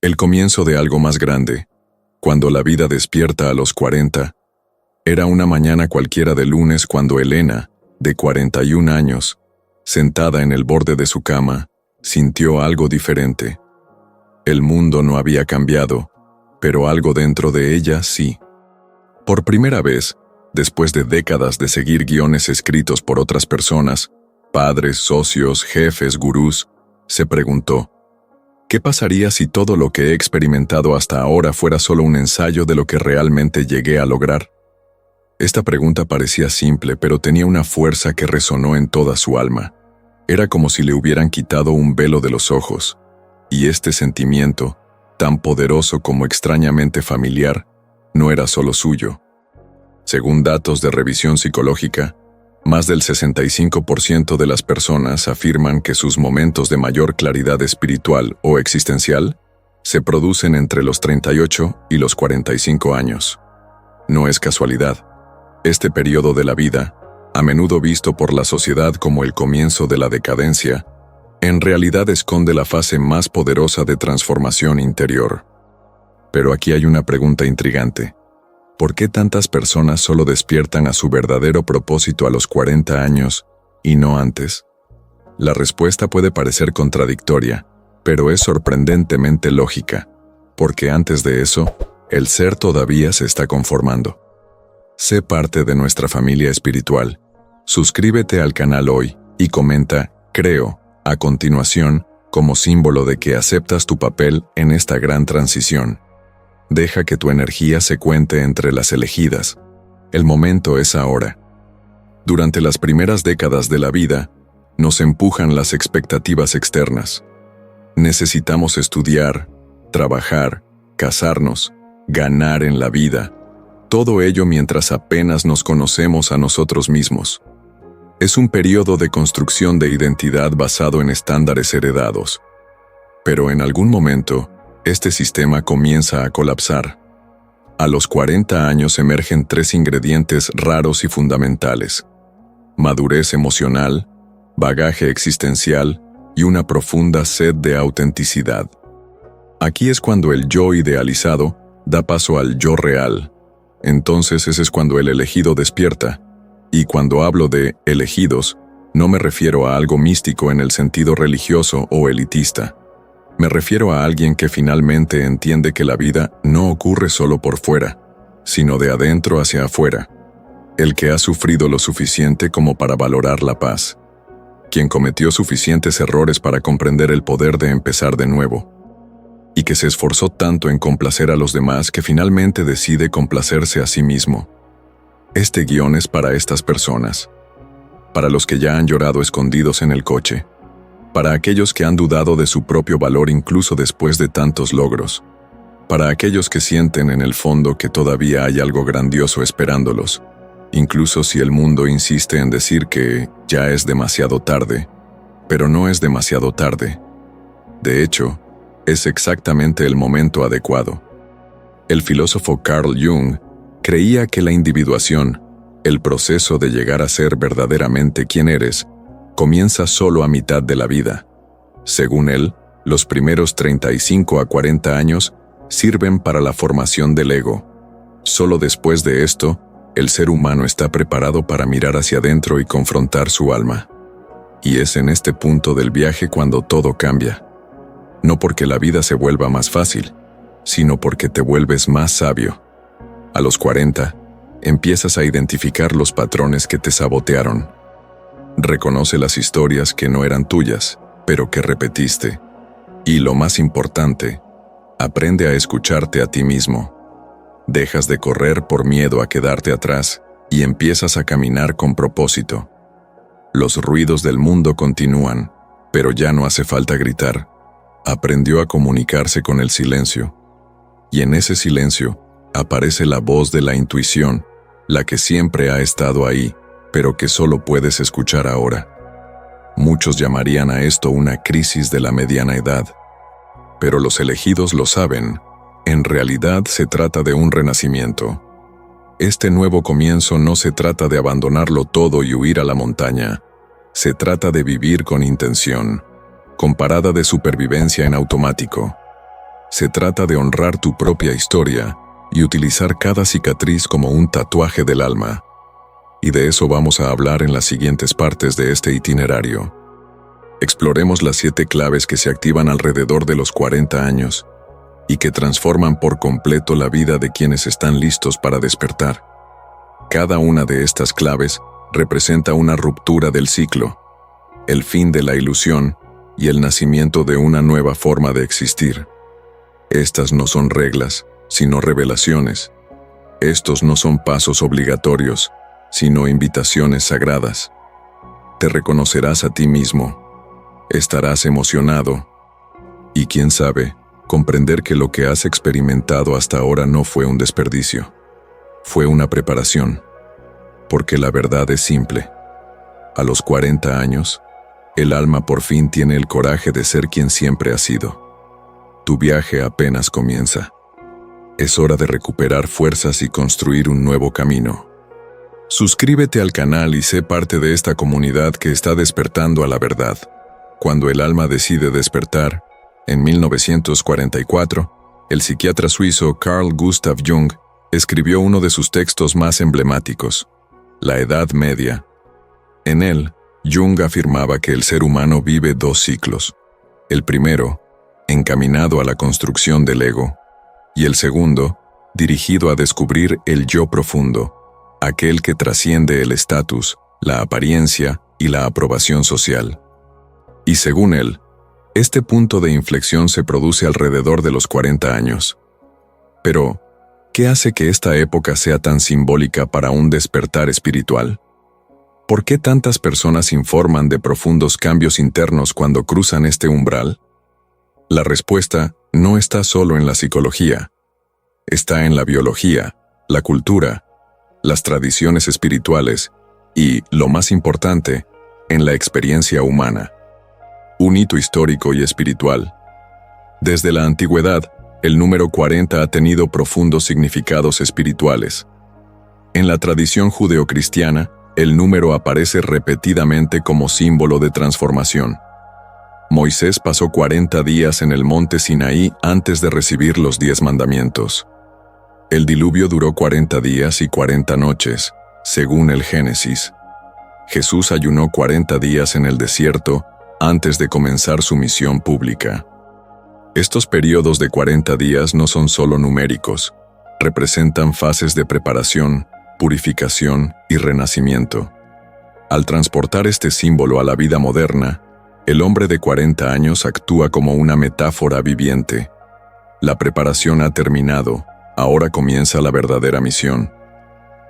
El comienzo de algo más grande, cuando la vida despierta a los 40. Era una mañana cualquiera de lunes cuando Elena, de 41 años, sentada en el borde de su cama, sintió algo diferente. El mundo no había cambiado, pero algo dentro de ella sí. Por primera vez, después de décadas de seguir guiones escritos por otras personas, padres, socios, jefes, gurús, se preguntó, ¿qué pasaría si todo lo que he experimentado hasta ahora fuera solo un ensayo de lo que realmente llegué a lograr? Esta pregunta parecía simple, pero tenía una fuerza que resonó en toda su alma. Era como si le hubieran quitado un velo de los ojos, y este sentimiento, tan poderoso como extrañamente familiar, no era solo suyo. Según datos de revisión psicológica, más del 65% de las personas afirman que sus momentos de mayor claridad espiritual o existencial se producen entre los 38 y los 45 años. No es casualidad. Este periodo de la vida, a menudo visto por la sociedad como el comienzo de la decadencia, en realidad esconde la fase más poderosa de transformación interior. Pero aquí hay una pregunta intrigante. ¿Por qué tantas personas solo despiertan a su verdadero propósito a los 40 años y no antes? La respuesta puede parecer contradictoria, pero es sorprendentemente lógica, porque antes de eso, el ser todavía se está conformando. Sé parte de nuestra familia espiritual. Suscríbete al canal hoy y comenta "Creo" a continuación como símbolo de que aceptas tu papel en esta gran transición. Deja que tu energía se cuente entre las elegidas. El momento es ahora. Durante las primeras décadas de la vida, nos empujan las expectativas externas. Necesitamos estudiar, trabajar, casarnos, ganar en la vida. Todo ello mientras apenas nos conocemos a nosotros mismos. Es un periodo de construcción de identidad basado en estándares heredados. Pero en algún momento, este sistema comienza a colapsar. A los 40 años emergen 3 ingredientes raros y fundamentales: madurez emocional, bagaje existencial y una profunda sed de autenticidad. Aquí es cuando el yo idealizado da paso al yo real. Entonces ese es cuando el elegido despierta. Y cuando hablo de elegidos, no me refiero a algo místico en el sentido religioso o elitista. Me refiero a alguien que finalmente entiende que la vida no ocurre solo por fuera, sino de adentro hacia afuera. El que ha sufrido lo suficiente como para valorar la paz. Quien cometió suficientes errores para comprender el poder de empezar de nuevo. Y que se esforzó tanto en complacer a los demás que finalmente decide complacerse a sí mismo. Este guión es para estas personas. Para los que ya han llorado escondidos en el coche. Para aquellos que han dudado de su propio valor incluso después de tantos logros. Para aquellos que sienten en el fondo que todavía hay algo grandioso esperándolos, incluso si el mundo insiste en decir que ya es demasiado tarde, pero no es demasiado tarde. De hecho, es exactamente el momento adecuado. El filósofo Carl Jung creía que la individuación, el proceso de llegar a ser verdaderamente quien eres, comienza solo a mitad de la vida. Según él, los primeros 35 a 40 años sirven para la formación del ego. Solo después de esto, el ser humano está preparado para mirar hacia adentro y confrontar su alma. Y es en este punto del viaje cuando todo cambia. No porque la vida se vuelva más fácil, sino porque te vuelves más sabio. A los 40, empiezas a identificar los patrones que te sabotearon. Reconoce las historias que no eran tuyas, pero que repetiste. Y lo más importante, aprende a escucharte a ti mismo. Dejas de correr por miedo a quedarte atrás y empiezas a caminar con propósito. Los ruidos del mundo continúan, pero ya no hace falta gritar. Aprendió a comunicarse con el silencio. Y en ese silencio aparece la voz de la intuición, la que siempre ha estado ahí, pero que solo puedes escuchar ahora. Muchos llamarían a esto una crisis de la mediana edad. Pero los elegidos lo saben. En realidad se trata de un renacimiento. Este nuevo comienzo no se trata de abandonarlo todo y huir a la montaña. Se trata de vivir con intención, con parada de supervivencia en automático. Se trata de honrar tu propia historia y utilizar cada cicatriz como un tatuaje del alma. Y de eso vamos a hablar en las siguientes partes de este itinerario. Exploremos las 7 claves que se activan alrededor de los 40 años y que transforman por completo la vida de quienes están listos para despertar. Cada una de estas claves representa una ruptura del ciclo, el fin de la ilusión y el nacimiento de una nueva forma de existir. Estas no son reglas, sino revelaciones. Estos no son pasos obligatorios, sino invitaciones sagradas. Te reconocerás a ti mismo, estarás emocionado y, quién sabe, comprender que lo que has experimentado hasta ahora no fue un desperdicio. Fue una preparación, porque la verdad es simple. A los 40 años, el alma por fin tiene el coraje de ser quien siempre ha sido. Tu viaje apenas comienza. Es hora de recuperar fuerzas y construir un nuevo camino. Suscríbete al canal y sé parte de esta comunidad que está despertando a la verdad. Cuando el alma decide despertar, en 1944, el psiquiatra suizo Carl Gustav Jung escribió uno de sus textos más emblemáticos, La Edad Media. En él, Jung afirmaba que el ser humano vive 2 ciclos. El primero, encaminado a la construcción del ego, y el segundo, dirigido a descubrir el yo profundo, aquel que trasciende el estatus, la apariencia y la aprobación social. Y según él, este punto de inflexión se produce alrededor de los 40 años. Pero, ¿qué hace que esta época sea tan simbólica para un despertar espiritual? ¿Por qué tantas personas informan de profundos cambios internos cuando cruzan este umbral? La respuesta no está solo en la psicología. Está en la biología, la cultura, las tradiciones espirituales y, lo más importante, en la experiencia humana. Un hito histórico y espiritual. Desde la antigüedad, el número 40 ha tenido profundos significados espirituales. En la tradición judeocristiana, el número aparece repetidamente como símbolo de transformación. Moisés pasó 40 días en el monte Sinaí antes de recibir los 10 mandamientos. El diluvio duró 40 días y 40 noches, según el Génesis. Jesús ayunó 40 días en el desierto antes de comenzar su misión pública. Estos periodos de 40 días no son solo numéricos, representan fases de preparación, purificación y renacimiento. Al transportar este símbolo a la vida moderna, el hombre de 40 años actúa como una metáfora viviente. La preparación ha terminado, ahora comienza la verdadera misión.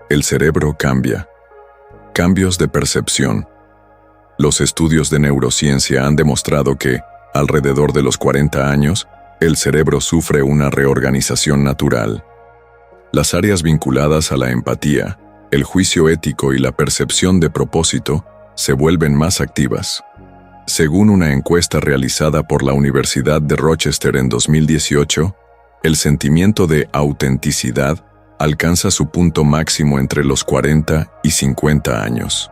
El cerebro cambia. Cambios de percepción. Los estudios de neurociencia han demostrado que, alrededor de los 40 años, el cerebro sufre una reorganización natural. Las áreas vinculadas a la empatía, el juicio ético y la percepción de propósito se vuelven más activas. Según una encuesta realizada por la Universidad de Rochester en 2018, el sentimiento de autenticidad alcanza su punto máximo entre los 40 y 50 años.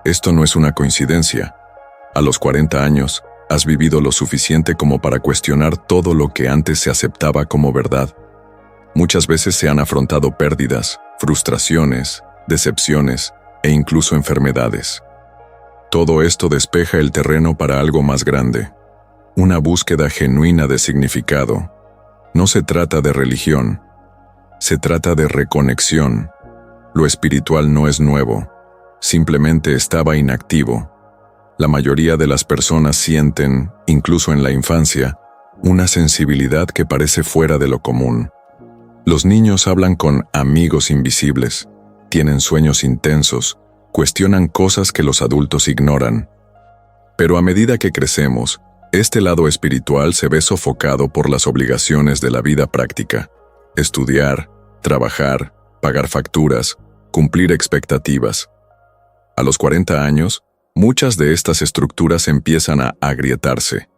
Esto no es una coincidencia. A los 40 años, has vivido lo suficiente como para cuestionar todo lo que antes se aceptaba como verdad. Muchas veces se han afrontado pérdidas, frustraciones, decepciones e incluso enfermedades. Todo esto despeja el terreno para algo más grande, una búsqueda genuina de significado. No se trata de religión, se trata de reconexión. Lo espiritual no es nuevo, simplemente estaba inactivo. La mayoría de las personas sienten, incluso en la infancia, una sensibilidad que parece fuera de lo común. Los niños hablan con amigos invisibles, tienen sueños intensos, cuestionan cosas que los adultos ignoran. Pero a medida que crecemos, este lado espiritual se ve sofocado por las obligaciones de la vida práctica: estudiar, trabajar, pagar facturas, cumplir expectativas. A los 40 años, muchas de estas estructuras empiezan a agrietarse.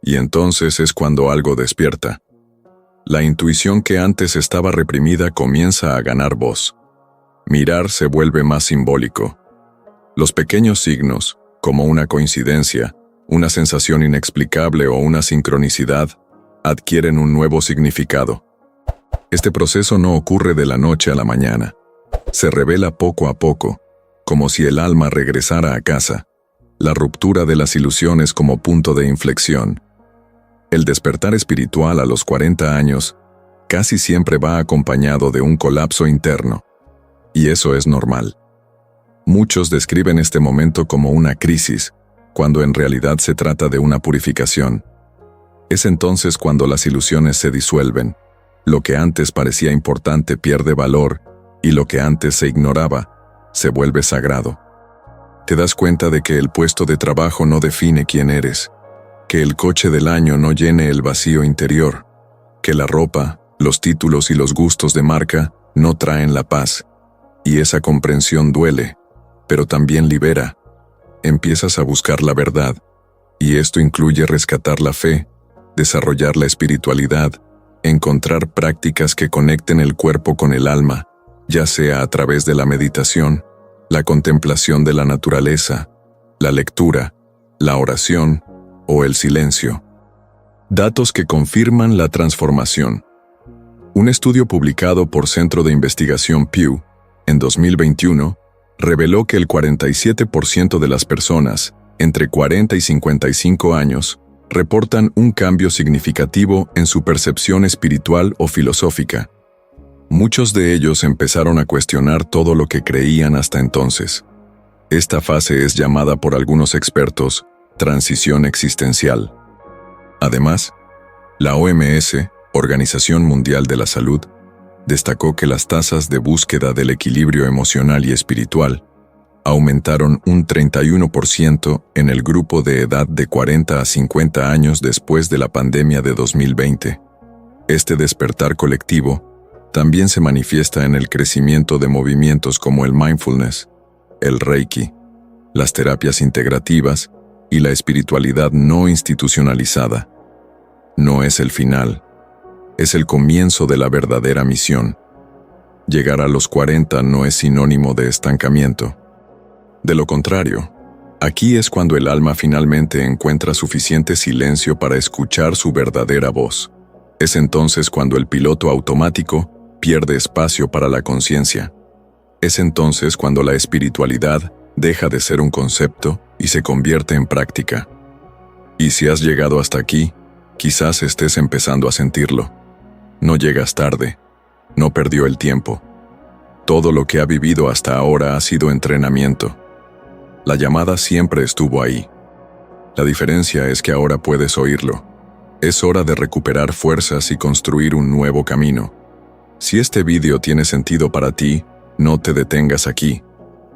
Y entonces es cuando algo despierta. La intuición que antes estaba reprimida comienza a ganar voz. Mirar se vuelve más simbólico. Los pequeños signos, como una coincidencia, una sensación inexplicable o una sincronicidad, adquieren un nuevo significado. Este proceso no ocurre de la noche a la mañana. Se revela poco a poco, como si el alma regresara a casa. La ruptura de las ilusiones como punto de inflexión. El despertar espiritual a los 40 años casi siempre va acompañado de un colapso interno. Y eso es normal. Muchos describen este momento como una crisis, cuando en realidad se trata de una purificación. Es entonces cuando las ilusiones se disuelven, lo que antes parecía importante pierde valor, y lo que antes se ignoraba, se vuelve sagrado. Te das cuenta de que el puesto de trabajo no define quién eres, que el coche del año no llene el vacío interior, que la ropa, los títulos y los gustos de marca no traen la paz, y esa comprensión duele, pero también libera. Empiezas a buscar la verdad, y esto incluye rescatar la fe, desarrollar la espiritualidad, encontrar prácticas que conecten el cuerpo con el alma, ya sea a través de la meditación, la contemplación de la naturaleza, la lectura, la oración o el silencio. Datos que confirman la transformación. Un estudio publicado por Centro de Investigación Pew en 2021 reveló que el 47% de las personas entre 40 y 55 años reportan un cambio significativo en su percepción espiritual o filosófica. Muchos de ellos empezaron a cuestionar todo lo que creían hasta entonces. Esta fase es llamada por algunos expertos transición existencial. Además, la OMS, Organización Mundial de la Salud, destacó que las tasas de búsqueda del equilibrio emocional y espiritual aumentaron un 31% en el grupo de edad de 40 a 50 años después de la pandemia de 2020. Este despertar colectivo también se manifiesta en el crecimiento de movimientos como el mindfulness, el Reiki, las terapias integrativas y la espiritualidad no institucionalizada. No es el final, es el comienzo de la verdadera misión. Llegar a los 40 no es sinónimo de estancamiento. De lo contrario, aquí es cuando el alma finalmente encuentra suficiente silencio para escuchar su verdadera voz. Es entonces cuando el piloto automático pierde espacio para la conciencia. Es entonces cuando la espiritualidad deja de ser un concepto y se convierte en práctica. Y si has llegado hasta aquí, quizás estés empezando a sentirlo. No llegas tarde, no perdió el tiempo. Todo lo que ha vivido hasta ahora ha sido entrenamiento. La llamada siempre estuvo ahí. La diferencia es que ahora puedes oírlo. Es hora de recuperar fuerzas y construir un nuevo camino. Si este vídeo tiene sentido para ti, no te detengas aquí.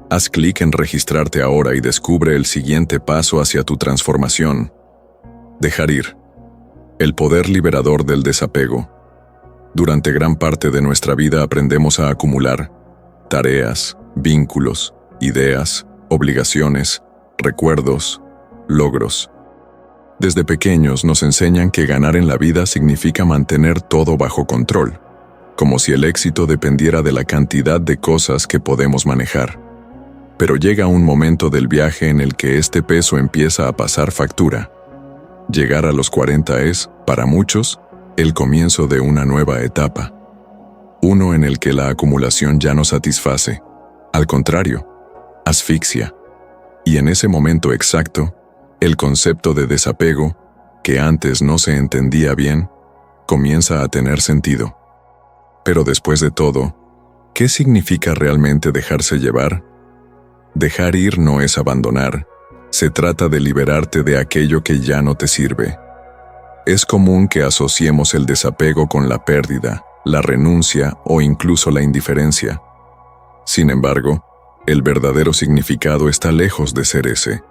Haz clic en registrarte ahora y descubre el siguiente paso hacia tu transformación. Dejar ir. El poder liberador del desapego. Durante gran parte de nuestra vida aprendemos a acumular tareas, vínculos, ideas, obligaciones, recuerdos, logros. Desde pequeños nos enseñan que ganar en la vida significa mantener todo bajo control, como si el éxito dependiera de la cantidad de cosas que podemos manejar. Pero llega un momento del viaje en el que este peso empieza a pasar factura. Llegar a los 40 es, para muchos, el comienzo de una nueva etapa. Uno en el que la acumulación ya no satisface. Al contrario, asfixia. Y en ese momento exacto, el concepto de desapego, que antes no se entendía bien, comienza a tener sentido. Pero después de todo, ¿qué significa realmente dejarse llevar? Dejar ir no es abandonar, se trata de liberarte de aquello que ya no te sirve. Es común que asociemos el desapego con la pérdida, la renuncia o incluso la indiferencia. Sin embargo, el verdadero significado está lejos de ser ese.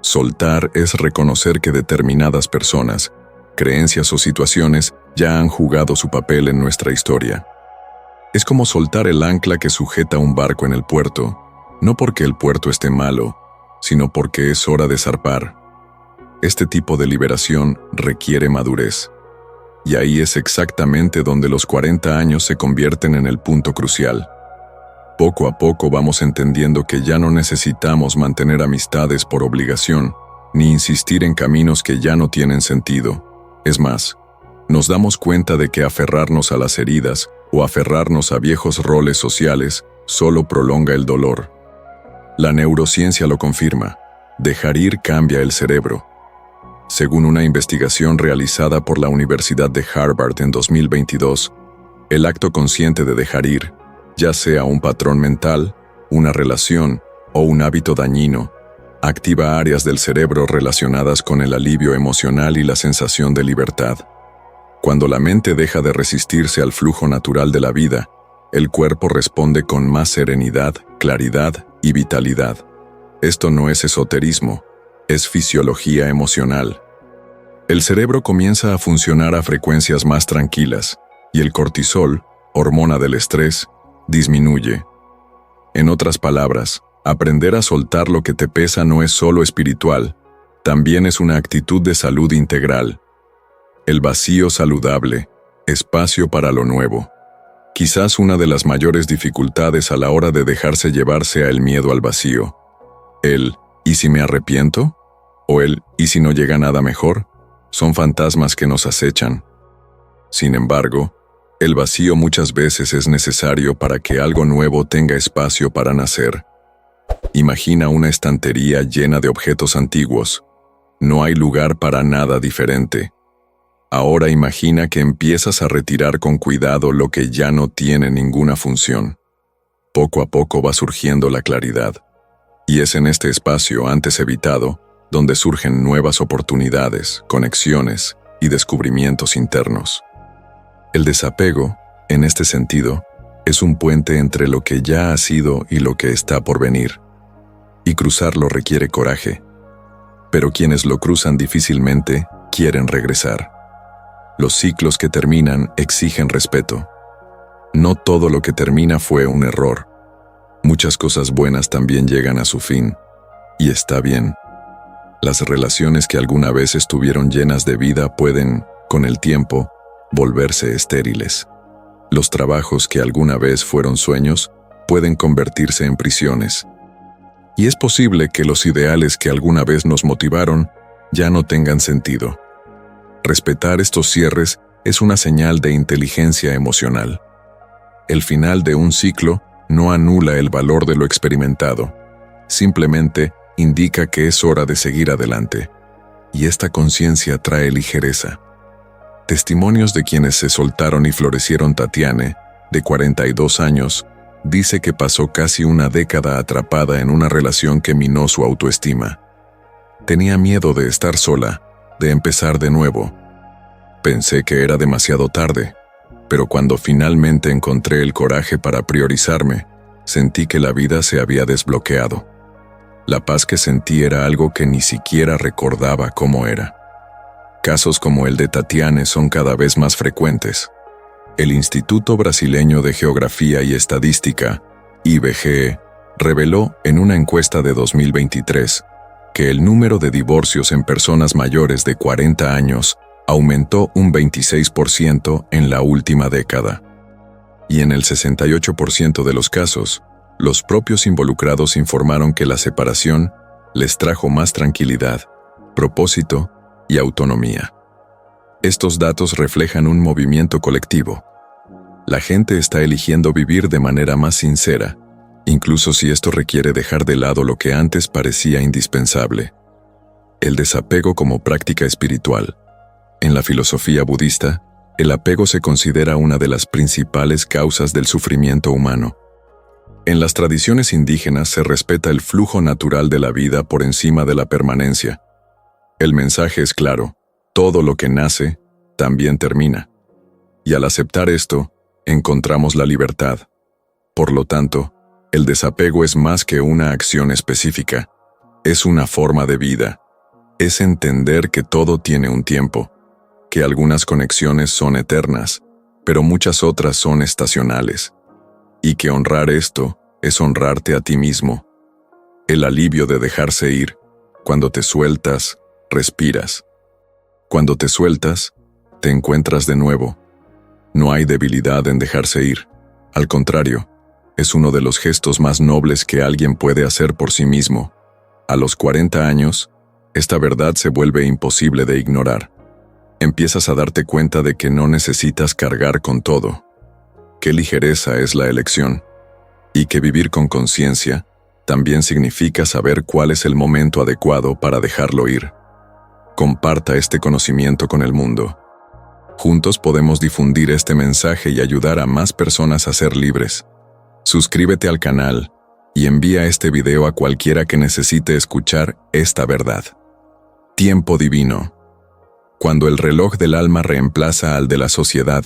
Soltar es reconocer que determinadas personas, creencias o situaciones ya han jugado su papel en nuestra historia. Es como soltar el ancla que sujeta un barco en el puerto, no porque el puerto esté malo, sino porque es hora de zarpar. Este tipo de liberación requiere madurez. Y ahí es exactamente donde los 40 años se convierten en el punto crucial. Poco a poco vamos entendiendo que ya no necesitamos mantener amistades por obligación, ni insistir en caminos que ya no tienen sentido. Es más, nos damos cuenta de que aferrarnos a las heridas o aferrarnos a viejos roles sociales solo prolonga el dolor. La neurociencia lo confirma. Dejar ir cambia el cerebro. Según una investigación realizada por la Universidad de Harvard en 2022, el acto consciente de dejar ir, ya sea un patrón mental, una relación o un hábito dañino, activa áreas del cerebro relacionadas con el alivio emocional y la sensación de libertad. Cuando la mente deja de resistirse al flujo natural de la vida, el cuerpo responde con más serenidad, claridad y vitalidad. Esto no es esoterismo, es fisiología emocional. El cerebro comienza a funcionar a frecuencias más tranquilas, y el cortisol, hormona del estrés, disminuye. En otras palabras, aprender a soltar lo que te pesa no es solo espiritual, también es una actitud de salud integral. El vacío saludable, espacio para lo nuevo. Quizás una de las mayores dificultades a la hora de dejarse llevar sea el miedo al vacío. El ¿y si me arrepiento? O el ¿y si no llega nada mejor? Son fantasmas que nos acechan. Sin embargo, el vacío muchas veces es necesario para que algo nuevo tenga espacio para nacer. Imagina una estantería llena de objetos antiguos. No hay lugar para nada diferente. Ahora imagina que empiezas a retirar con cuidado lo que ya no tiene ninguna función. Poco a poco va surgiendo la claridad. Y es en este espacio antes evitado donde surgen nuevas oportunidades, conexiones y descubrimientos internos. El desapego, en este sentido, es un puente entre lo que ya ha sido y lo que está por venir. Y cruzarlo requiere coraje. Pero quienes lo cruzan difícilmente quieren regresar. Los ciclos que terminan exigen respeto. No todo lo que termina fue un error. Muchas cosas buenas también llegan a su fin, y está bien. Las relaciones que alguna vez estuvieron llenas de vida pueden, con el tiempo, volverse estériles. Los trabajos que alguna vez fueron sueños pueden convertirse en prisiones. Y es posible que los ideales que alguna vez nos motivaron ya no tengan sentido. Respetar estos cierres es una señal de inteligencia emocional. El final de un ciclo no anula el valor de lo experimentado, simplemente indica que es hora de seguir adelante. Y esta conciencia trae ligereza. Testimonios de quienes se soltaron y florecieron. Tatiane, de 42 años, dice que pasó casi una década atrapada en una relación que minó su autoestima. Tenía miedo de estar sola, de empezar de nuevo. Pensé que era demasiado tarde, pero cuando finalmente encontré el coraje para priorizarme, sentí que la vida se había desbloqueado. La paz que sentí era algo que ni siquiera recordaba cómo era. Casos como el de Tatiane son cada vez más frecuentes. El Instituto Brasileño de Geografía y Estadística, IBGE, reveló en una encuesta de 2023 que el número de divorcios en personas mayores de 40 años aumentó un 26% en la última década. Y en el 68% de los casos, los propios involucrados informaron que la separación les trajo más tranquilidad, propósito y autonomía. Estos datos reflejan un movimiento colectivo. La gente está eligiendo vivir de manera más sincera, incluso si esto requiere dejar de lado lo que antes parecía indispensable. El desapego como práctica espiritual. En la filosofía budista, el apego se considera una de las principales causas del sufrimiento humano. En las tradiciones indígenas se respeta el flujo natural de la vida por encima de la permanencia. El mensaje es claro: todo lo que nace, también termina. Y al aceptar esto, encontramos la libertad. Por lo tanto, el desapego es más que una acción específica, es una forma de vida. Es entender que todo tiene un tiempo, que algunas conexiones son eternas, pero muchas otras son estacionales. Y que honrar esto es honrarte a ti mismo. El alivio de dejarse ir. Cuando te sueltas, respiras. Cuando te sueltas, te encuentras de nuevo. No hay debilidad en dejarse ir. Al contrario, es uno de los gestos más nobles que alguien puede hacer por sí mismo. A los 40 años, esta verdad se vuelve imposible de ignorar. empiezas a darte cuenta de que no necesitas cargar con todo. Qué ligereza es la elección. Y que vivir con conciencia también significa saber cuál es el momento adecuado para dejarlo ir. Comparta este conocimiento con el mundo. Juntos podemos difundir este mensaje y ayudar a más personas a ser libres. Suscríbete al canal y envía este video a cualquiera que necesite escuchar esta verdad. Tiempo divino. Cuando el reloj del alma reemplaza al de la sociedad,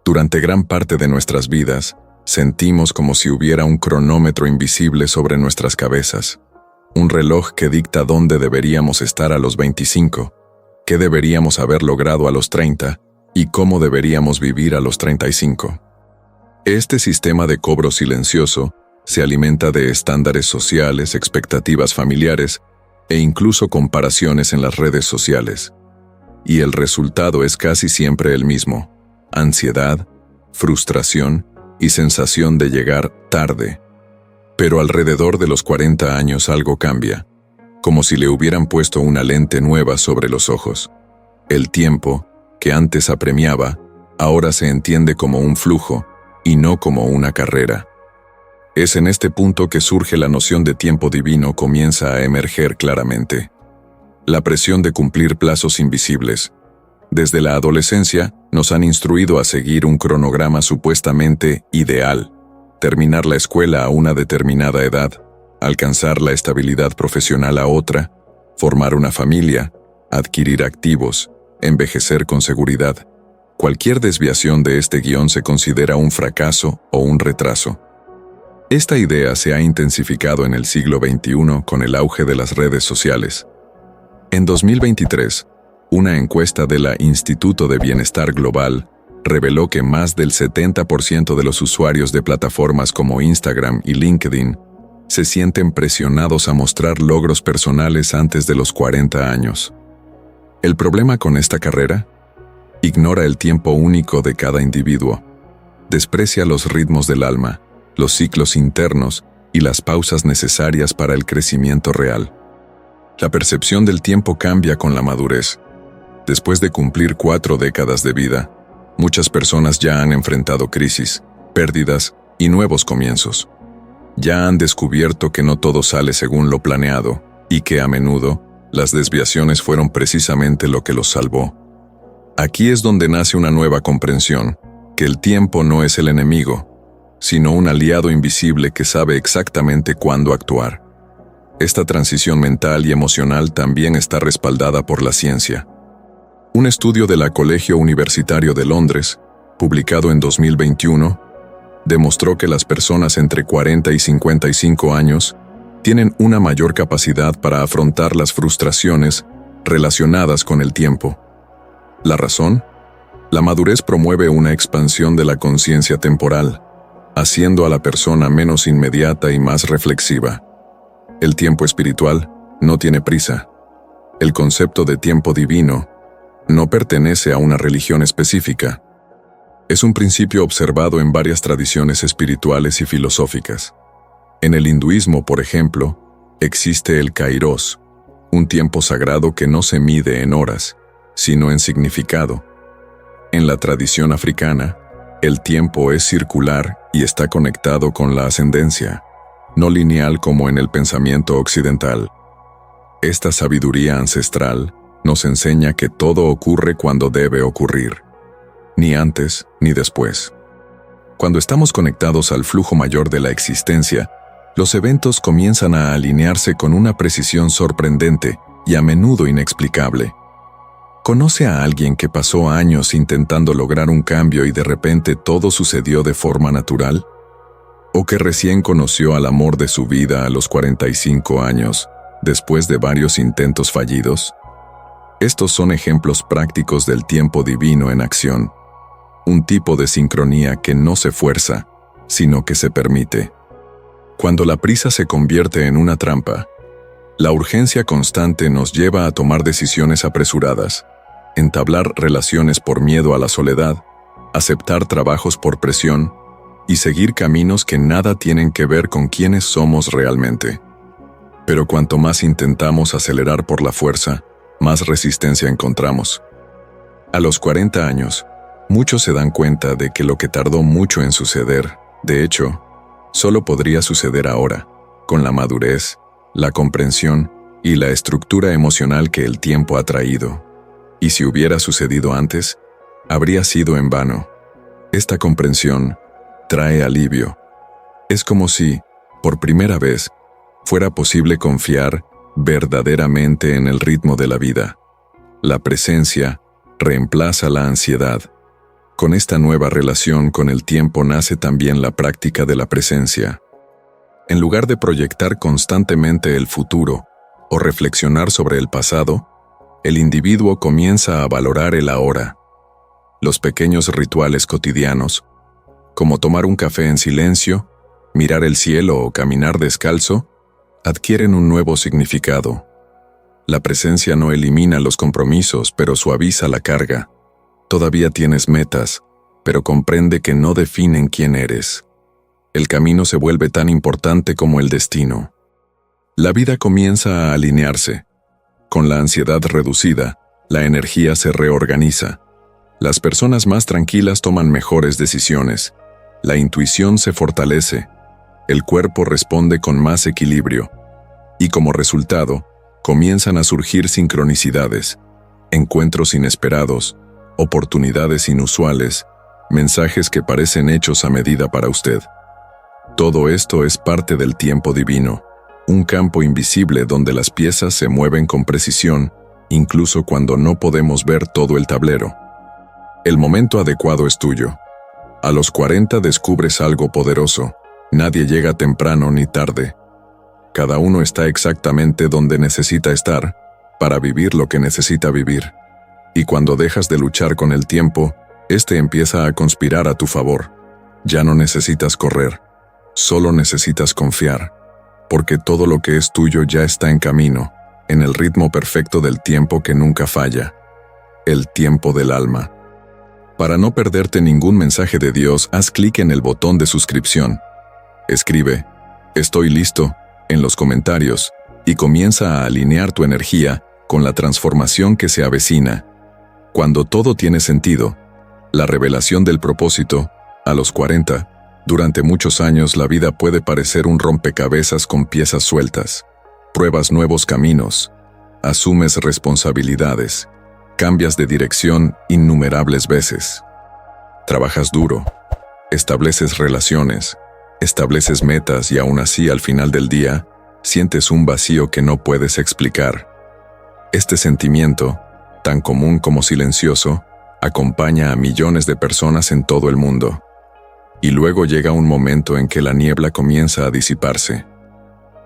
durante gran parte de nuestras vidas, sentimos como si hubiera un cronómetro invisible sobre nuestras cabezas. Un reloj que dicta dónde deberíamos estar a los 25, qué deberíamos haber logrado a los 30 y cómo deberíamos vivir a los 35. Este sistema de cobro silencioso se alimenta de estándares sociales, expectativas familiares e incluso comparaciones en las redes sociales. Y el resultado es casi siempre el mismo: ansiedad, frustración y sensación de llegar tarde. Pero alrededor de los 40 años algo cambia, como si le hubieran puesto una lente nueva sobre los ojos. El tiempo, que antes apremiaba, ahora se entiende como un flujo y no como una carrera. Es en este punto que surge la noción de tiempo divino comienza a emerger claramente. La presión de cumplir plazos invisibles. Desde la adolescencia nos han instruido a seguir un cronograma supuestamente ideal: terminar la escuela a una determinada edad, alcanzar la estabilidad profesional a otra, formar una familia, adquirir activos, envejecer con seguridad. Cualquier desviación de este guión se considera un fracaso o un retraso. Esta idea se ha intensificado en el siglo XXI con el auge de las redes sociales. En 2023, una encuesta de la Instituto de Bienestar Global reveló que más del 70% de los usuarios de plataformas como Instagram y LinkedIn se sienten presionados a mostrar logros personales antes de los 40 años. ¿El problema con esta carrera? Ignora el tiempo único de cada individuo. Desprecia los ritmos del alma, los ciclos internos y las pausas necesarias para el crecimiento real. La percepción del tiempo cambia con la madurez. Después de cumplir 4 décadas de vida, muchas personas ya han enfrentado crisis, pérdidas y nuevos comienzos. Ya han descubierto que no todo sale según lo planeado y que a menudo las desviaciones fueron precisamente lo que los salvó. Aquí es donde nace una nueva comprensión, que el tiempo no es el enemigo, sino un aliado invisible que sabe exactamente cuándo actuar. Esta transición mental y emocional también está respaldada por la ciencia. Un estudio de la Colegio Universitario de Londres, publicado en 2021, demostró que las personas entre 40 y 55 años tienen una mayor capacidad para afrontar las frustraciones relacionadas con el tiempo. ¿La razón? La madurez promueve una expansión de la conciencia temporal, haciendo a la persona menos inmediata y más reflexiva. El tiempo espiritual no tiene prisa. El concepto de tiempo divino no pertenece a una religión específica. Es un principio observado en varias tradiciones espirituales y filosóficas. En el hinduismo, por ejemplo, existe el Kairos, un tiempo sagrado que no se mide en horas, sino en significado. En la tradición africana, el tiempo es circular y está conectado con la ascendencia, no lineal como en el pensamiento occidental. Esta sabiduría ancestral nos enseña que todo ocurre cuando debe ocurrir, ni antes ni después. Cuando estamos conectados al flujo mayor de la existencia, los eventos comienzan a alinearse con una precisión sorprendente y a menudo inexplicable. ¿Conoce a alguien que pasó años intentando lograr un cambio y de repente todo sucedió de forma natural? ¿O que recién conoció al amor de su vida a los 45 años, después de varios intentos fallidos? Estos son ejemplos prácticos del tiempo divino en acción. Un tipo de sincronía que no se fuerza, sino que se permite. Cuando la prisa se convierte en una trampa, la urgencia constante nos lleva a tomar decisiones apresuradas, entablar relaciones por miedo a la soledad, aceptar trabajos por presión y seguir caminos que nada tienen que ver con quiénes somos realmente. Pero cuanto más intentamos acelerar por la fuerza, más resistencia encontramos. A los 40 años, muchos se dan cuenta de que lo que tardó mucho en suceder, de hecho, solo podría suceder ahora, con la madurez, la comprensión y la estructura emocional que el tiempo ha traído. Y si hubiera sucedido antes, habría sido en vano. Esta comprensión trae alivio. Es como si, por primera vez, fuera posible confiar verdaderamente en el ritmo de la vida. La presencia reemplaza la ansiedad. Con esta nueva relación con el tiempo nace también la práctica de la presencia. En lugar de proyectar constantemente el futuro o reflexionar sobre el pasado, el individuo comienza a valorar el ahora. Los pequeños rituales cotidianos, como tomar un café en silencio, mirar el cielo o caminar descalzo, adquieren un nuevo significado. La presencia no elimina los compromisos, pero suaviza la carga. Todavía tienes metas, pero comprende que no definen quién eres. El camino se vuelve tan importante como el destino. La vida comienza a alinearse. Con la ansiedad reducida, la energía se reorganiza. Las personas más tranquilas toman mejores decisiones. La intuición se fortalece. El cuerpo responde con más equilibrio. Y como resultado, comienzan a surgir sincronicidades, encuentros inesperados, oportunidades inusuales, mensajes que parecen hechos a medida para usted. Todo esto es parte del tiempo divino, un campo invisible donde las piezas se mueven con precisión, incluso cuando no podemos ver todo el tablero. El momento adecuado es tuyo. A los 40 descubres algo poderoso. Nadie llega temprano ni tarde. Cada uno está exactamente donde necesita estar para vivir lo que necesita vivir. Y cuando dejas de luchar con el tiempo, este empieza a conspirar a tu favor. Ya no necesitas correr, solo necesitas confiar, porque todo lo que es tuyo ya está en camino, en el ritmo perfecto del tiempo que nunca falla, el tiempo del alma. Para no perderte ningún mensaje de Dios, haz clic en el botón de suscripción. Escribe, "Estoy listo", en los comentarios, y comienza a alinear tu energía con la transformación que se avecina. Cuando todo tiene sentido, la revelación del propósito, a los 40, durante muchos años la vida puede parecer un rompecabezas con piezas sueltas. Pruebas nuevos caminos, asumes responsabilidades, cambias de dirección innumerables veces. Trabajas duro, estableces relaciones, estableces metas y aún así al final del día, sientes un vacío que no puedes explicar. Este sentimiento, tan común como silencioso, acompaña a millones de personas en todo el mundo. Y luego llega un momento en que la niebla comienza a disiparse.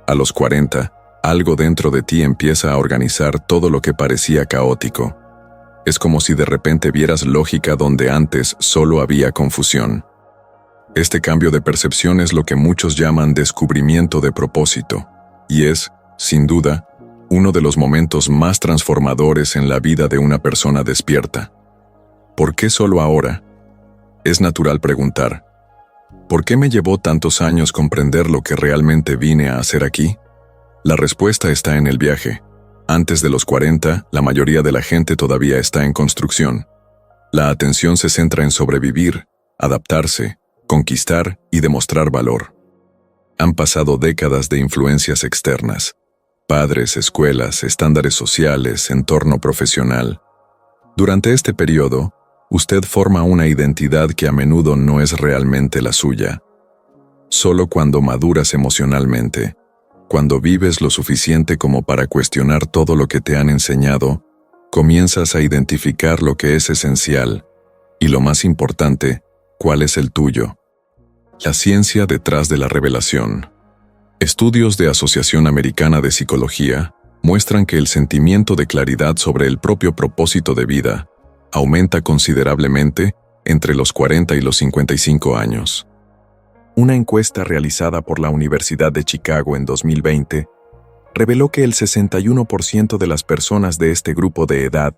A los 40, algo dentro de ti empieza a organizar todo lo que parecía caótico. Es como si de repente vieras lógica donde antes solo había confusión. Este cambio de percepción es lo que muchos llaman descubrimiento de propósito, y es, sin duda, uno de los momentos más transformadores en la vida de una persona despierta. ¿Por qué solo ahora? Es natural preguntar, ¿por qué me llevó tantos años comprender lo que realmente vine a hacer aquí? La respuesta está en el viaje. Antes de los 40, la mayoría de la gente todavía está en construcción. La atención se centra en sobrevivir, adaptarse, conquistar y demostrar valor. Han pasado décadas de influencias externas. Padres, escuelas, estándares sociales, entorno profesional. Durante este periodo, usted forma una identidad que a menudo no es realmente la suya. Solo cuando maduras emocionalmente, cuando vives lo suficiente como para cuestionar todo lo que te han enseñado, comienzas a identificar lo que es esencial y, lo más importante, cuál es el tuyo. La ciencia detrás de la revelación. Estudios de Asociación Americana de Psicología muestran que el sentimiento de claridad sobre el propio propósito de vida aumenta considerablemente entre los 40 y los 55 años. Una encuesta realizada por la Universidad de Chicago en 2020 reveló que el 61% de las personas de este grupo de edad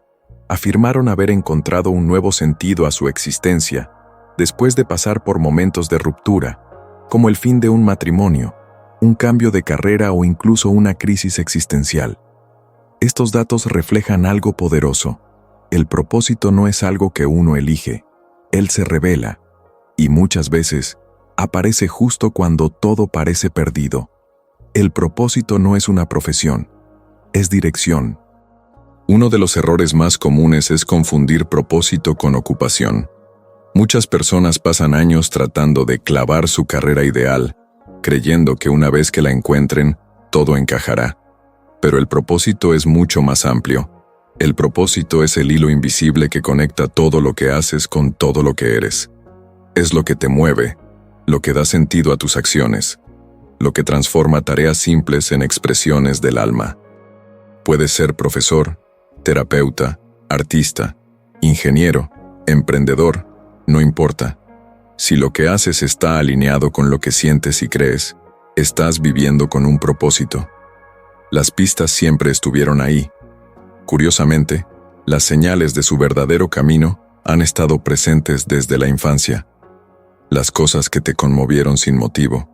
afirmaron haber encontrado un nuevo sentido a su existencia después de pasar por momentos de ruptura, como el fin de un matrimonio, un cambio de carrera o incluso una crisis existencial. Estos datos reflejan algo poderoso. El propósito no es algo que uno elige, él se revela, y muchas veces aparece justo cuando todo parece perdido. El propósito no es una profesión, es dirección. Uno de los errores más comunes es confundir propósito con ocupación. Muchas personas pasan años tratando de clavar su carrera ideal, creyendo que una vez que la encuentren, todo encajará. Pero el propósito es mucho más amplio. El propósito es el hilo invisible que conecta todo lo que haces con todo lo que eres. Es lo que te mueve, lo que da sentido a tus acciones, lo que transforma tareas simples en expresiones del alma. Puedes ser profesor, terapeuta, artista, ingeniero, emprendedor, no importa. Si lo que haces está alineado con lo que sientes y crees, estás viviendo con un propósito. Las pistas siempre estuvieron ahí. Curiosamente, las señales de su verdadero camino han estado presentes desde la infancia. Las cosas que te conmovieron sin motivo.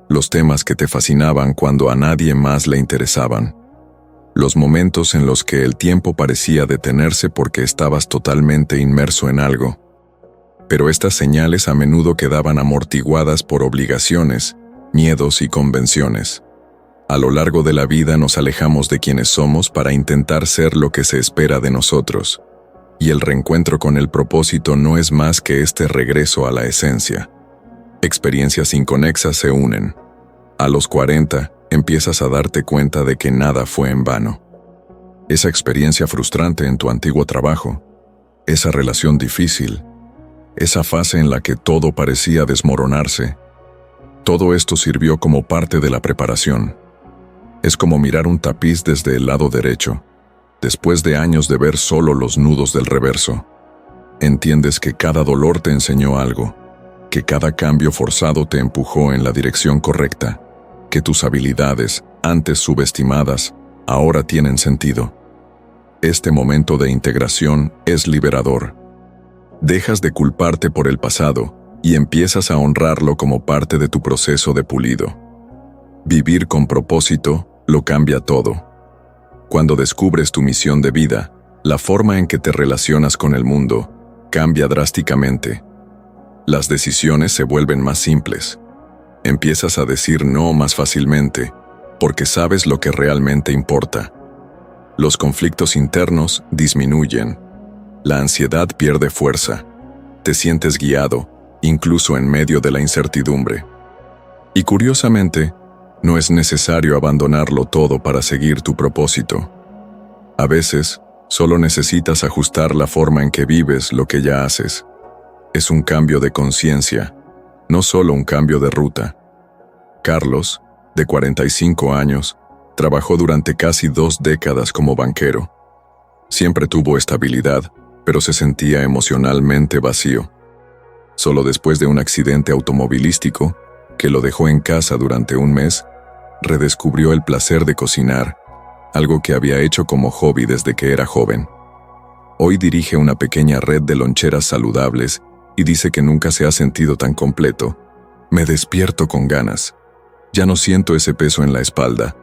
Los temas que te fascinaban cuando a nadie más le interesaban. Los momentos en los que el tiempo parecía detenerse porque estabas totalmente inmerso en algo. Pero estas señales a menudo quedaban amortiguadas por obligaciones, miedos y convenciones. A lo largo de la vida nos alejamos de quienes somos para intentar ser lo que se espera de nosotros. Y el reencuentro con el propósito no es más que este regreso a la esencia. Experiencias inconexas se unen. A los 40, empiezas a darte cuenta de que nada fue en vano. Esa experiencia frustrante en tu antiguo trabajo, esa relación difícil, esa fase en la que todo parecía desmoronarse, todo esto sirvió como parte de la preparación. Es como mirar un tapiz desde el lado derecho, después de años de ver solo los nudos del reverso. Entiendes que cada dolor te enseñó algo, que cada cambio forzado te empujó en la dirección correcta, que tus habilidades, antes subestimadas, ahora tienen sentido. Este momento de integración es liberador. Dejas de culparte por el pasado y empiezas a honrarlo como parte de tu proceso de pulido. Vivir con propósito lo cambia todo. Cuando descubres tu misión de vida, la forma en que te relacionas con el mundo cambia drásticamente. Las decisiones se vuelven más simples. Empiezas a decir no más fácilmente, porque sabes lo que realmente importa. Los conflictos internos disminuyen. La ansiedad pierde fuerza. Te sientes guiado, incluso en medio de la incertidumbre. Y curiosamente, no es necesario abandonarlo todo para seguir tu propósito. A veces, solo necesitas ajustar la forma en que vives lo que ya haces. Es un cambio de conciencia, no solo un cambio de ruta. Carlos, de 45 años, trabajó durante casi 2 décadas como banquero. Siempre tuvo estabilidad, pero se sentía emocionalmente vacío. Solo después de un accidente automovilístico, que lo dejó en casa durante un mes, redescubrió el placer de cocinar, algo que había hecho como hobby desde que era joven. Hoy dirige una pequeña red de loncheras saludables y dice que nunca se ha sentido tan completo. Me despierto con ganas. Ya no siento ese peso en la espalda.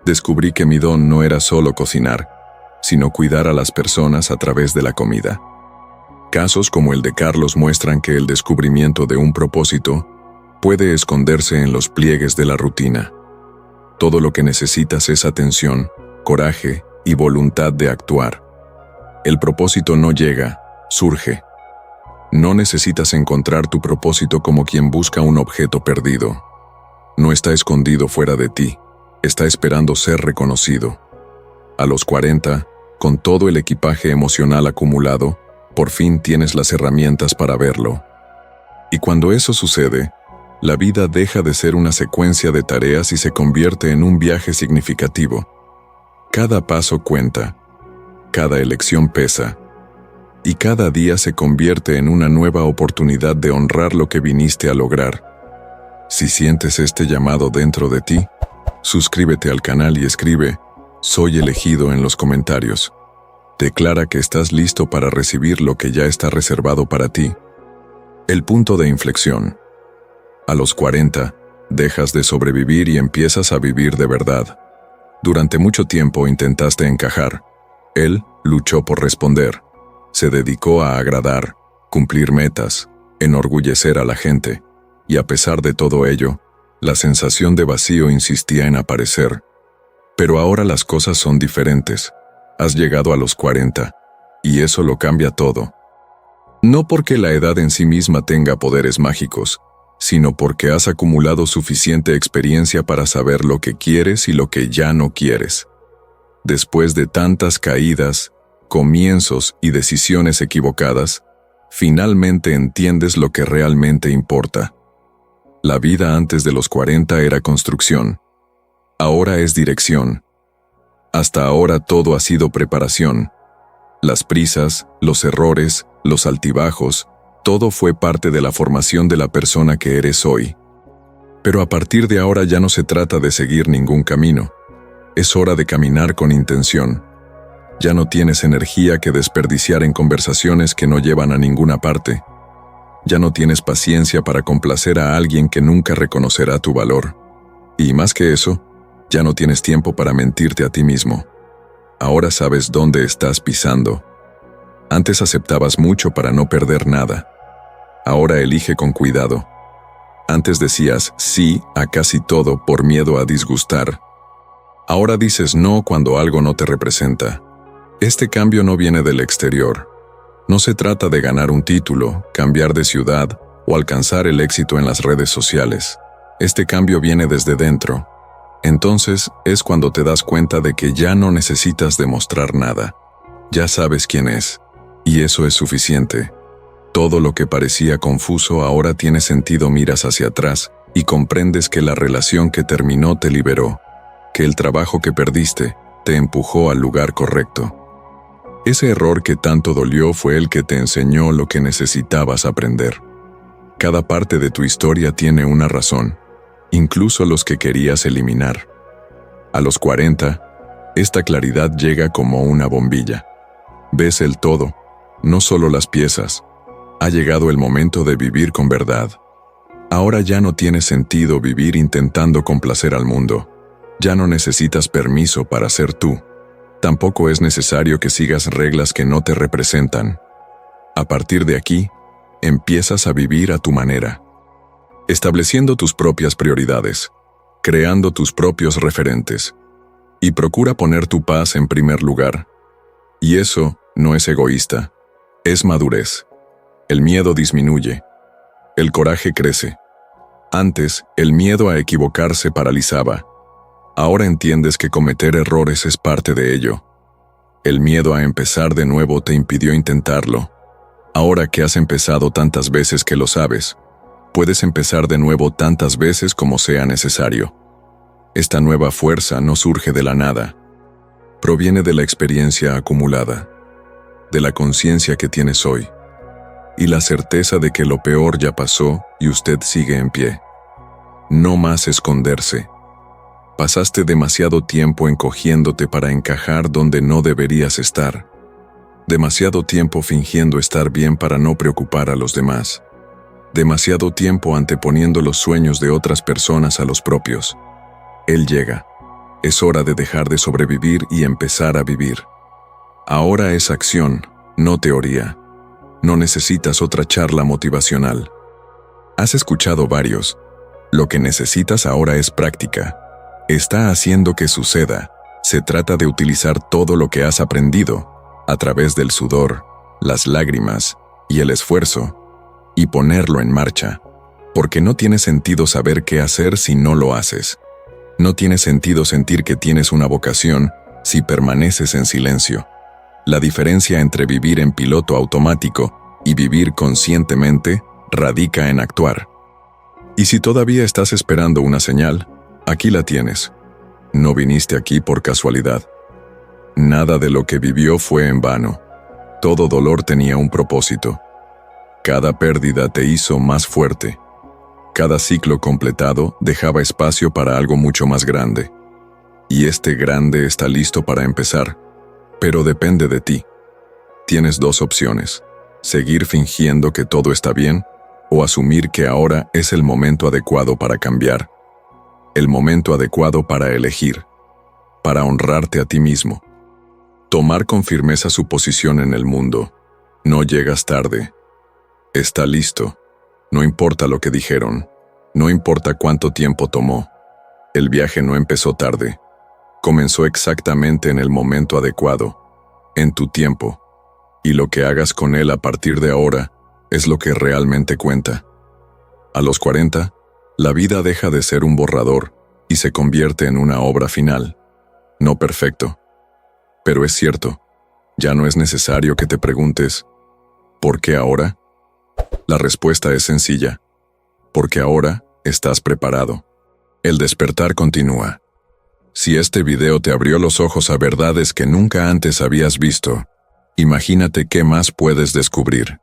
Descubrí que mi don no era solo cocinar, sino cuidar a las personas a través de la comida. Casos como el de Carlos muestran que el descubrimiento de un propósito puede esconderse en los pliegues de la rutina. Todo lo que necesitas es atención, coraje y voluntad de actuar. El propósito no llega, surge. No necesitas encontrar tu propósito como quien busca un objeto perdido. No está escondido fuera de ti, está esperando ser reconocido. A los 40, con todo el equipaje emocional acumulado, por fin tienes las herramientas para verlo. Y cuando eso sucede, la vida deja de ser una secuencia de tareas y se convierte en un viaje significativo. Cada paso cuenta, cada elección pesa, y cada día se convierte en una nueva oportunidad de honrar lo que viniste a lograr. Si sientes este llamado dentro de ti, suscríbete al canal y escribe "Soy elegido" en los comentarios. Declara que estás listo para recibir lo que ya está reservado para ti. El punto de inflexión. A los 40, dejas de sobrevivir y empiezas a vivir de verdad. Durante mucho tiempo intentaste encajar. Él luchó por responder. Se dedicó a agradar, cumplir metas, enorgullecer a la gente, y a pesar de todo ello, la sensación de vacío insistía en aparecer. Pero ahora las cosas son diferentes. Has llegado a los 40, y eso lo cambia todo. No porque la edad en sí misma tenga poderes mágicos, sino porque has acumulado suficiente experiencia para saber lo que quieres y lo que ya no quieres. Después de tantas caídas, comienzos y decisiones equivocadas, finalmente entiendes lo que realmente importa. La vida antes de los 40 era construcción. Ahora es dirección. Hasta ahora todo ha sido preparación. Las prisas, los errores, los altibajos, todo fue parte de la formación de la persona que eres hoy. Pero a partir de ahora ya no se trata de seguir ningún camino. Es hora de caminar con intención. Ya no tienes energía que desperdiciar en conversaciones que no llevan a ninguna parte. Ya no tienes paciencia para complacer a alguien que nunca reconocerá tu valor. Y más que eso, ya no tienes tiempo para mentirte a ti mismo. Ahora sabes dónde estás pisando. Antes aceptabas mucho para no perder nada. Ahora elige con cuidado. Antes decías sí a casi todo por miedo a disgustar. Ahora dices no cuando algo no te representa. Este cambio no viene del exterior. No se trata de ganar un título, cambiar de ciudad o alcanzar el éxito en las redes sociales. Este cambio viene desde dentro. Entonces es cuando te das cuenta de que ya no necesitas demostrar nada. Ya sabes quién es. Y eso es suficiente. Todo lo que parecía confuso ahora tiene sentido. Miras hacia atrás y comprendes que la relación que terminó te liberó, que el trabajo que perdiste te empujó al lugar correcto. Ese error que tanto dolió fue el que te enseñó lo que necesitabas aprender. Cada parte de tu historia tiene una razón, incluso los que querías eliminar. A los 40, esta claridad llega como una bombilla. Ves el todo, no solo las piezas. Ha llegado el momento de vivir con verdad. Ahora ya no tiene sentido vivir intentando complacer al mundo. Ya no necesitas permiso para ser tú. Tampoco es necesario que sigas reglas que no te representan. A partir de aquí, empiezas a vivir a tu manera, estableciendo tus propias prioridades, creando tus propios referentes, y procura poner tu paz en primer lugar. Y eso no es egoísta, es madurez. El miedo disminuye, el coraje crece. Antes, el miedo a equivocarse paralizaba. Ahora entiendes que cometer errores es parte de ello. El miedo a empezar de nuevo te impidió intentarlo. Ahora que has empezado tantas veces que lo sabes, puedes empezar de nuevo tantas veces como sea necesario. Esta nueva fuerza no surge de la nada. Proviene de la experiencia acumulada, de la conciencia que tienes hoy, y la certeza de que lo peor ya pasó y usted sigue en pie. No más esconderse. Pasaste demasiado tiempo encogiéndote para encajar donde no deberías estar. Demasiado tiempo fingiendo estar bien para no preocupar a los demás. Demasiado tiempo anteponiendo los sueños de otras personas a los propios. Él llega. Es hora de dejar de sobrevivir y empezar a vivir. Ahora es acción, no teoría. No necesitas otra charla motivacional. Has escuchado varios. Lo que necesitas ahora es práctica. Está haciendo que suceda. Se trata de utilizar todo lo que has aprendido, a través del sudor, las lágrimas y el esfuerzo, y ponerlo en marcha. Porque no tiene sentido saber qué hacer si no lo haces. No tiene sentido sentir que tienes una vocación si permaneces en silencio. La diferencia entre vivir en piloto automático y vivir conscientemente radica en actuar. Y si todavía estás esperando una señal, aquí la tienes. No viniste aquí por casualidad. Nada de lo que vivió fue en vano. Todo dolor tenía un propósito. Cada pérdida te hizo más fuerte. Cada ciclo completado dejaba espacio para algo mucho más grande. Y este grande está listo para empezar, pero depende de ti. Tienes dos opciones: seguir fingiendo que todo está bien, o asumir que ahora es el momento adecuado para cambiar. El momento adecuado para elegir, para honrarte a ti mismo. Tomar con firmeza su posición en el mundo. No llegas tarde. Está listo. No importa lo que dijeron. No importa cuánto tiempo tomó. El viaje no empezó tarde. Comenzó exactamente en el momento adecuado, en tu tiempo. Y lo que hagas con él a partir de ahora es lo que realmente cuenta. A los 40, la vida deja de ser un borrador y se convierte en una obra final. No perfecto. Pero es cierto, ya no es necesario que te preguntes, ¿por qué ahora? La respuesta es sencilla, porque ahora estás preparado. El despertar continúa. Si este video te abrió los ojos a verdades que nunca antes habías visto, imagínate qué más puedes descubrir.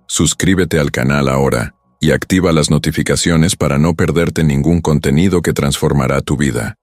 Suscríbete al canal ahora y activa las notificaciones para no perderte ningún contenido que transformará tu vida.